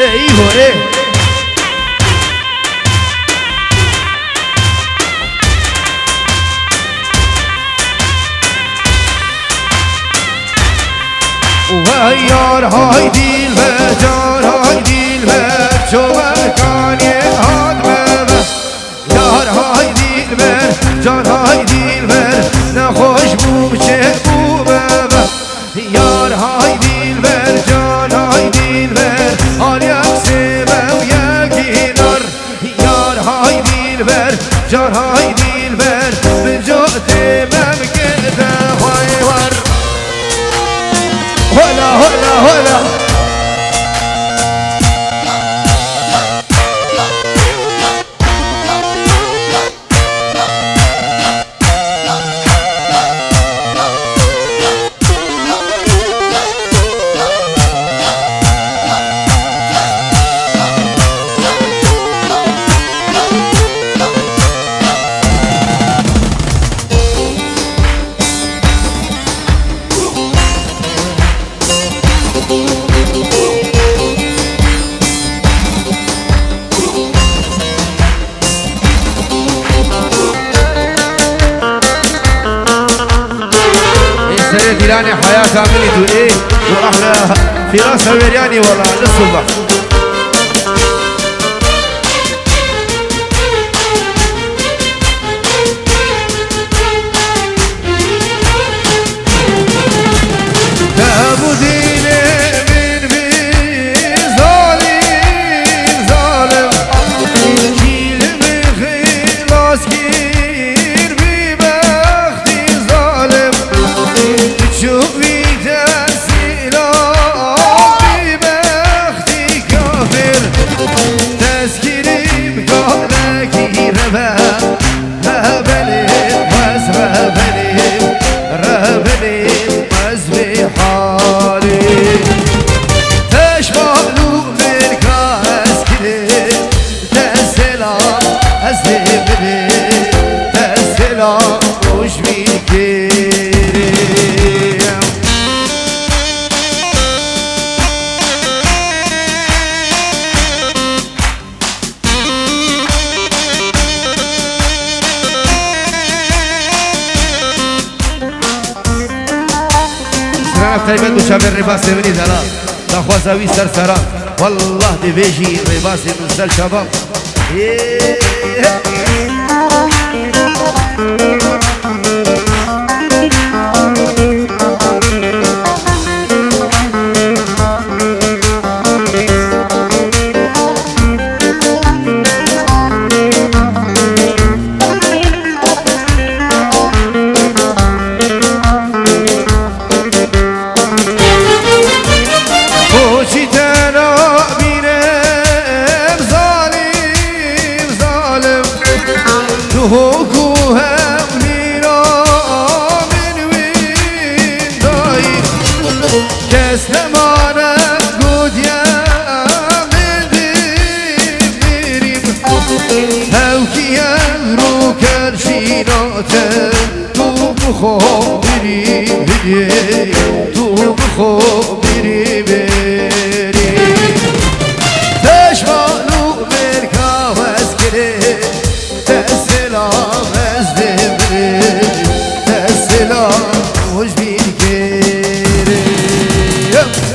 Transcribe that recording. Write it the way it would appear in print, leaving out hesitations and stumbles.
ایواره و یارهای دیل و جارهای دیل و چوبرکانی هاد ببر یارهای دیل بر جارهای دیل بر نخوش بو چه بو ببر یارهای دیل بر جارهای دیل بر آل یک سبه و یکی نار یارهای دیل بر جارهای دیل بر به جهت ممگده های ور هلا هلا هلا ديراني حياة عملت ايه واحنا في راس ورياني والله للصبح ابو ديني من بي ظالم ظالم كيل بخلاص كير ببختي ظالم شوفي تسيلا ببختي كافر تسكيري بقالك ربا ربني بس ربني ربني بس بحالي تشبهلو من كاسكري تسلا أزبني تسلا وش بيكي تقريبا دوشاب الرباس بني دلال دخوازاوي سرسران والله دي بيجي الرباس نزل شباب تو بخو بریم تو بخو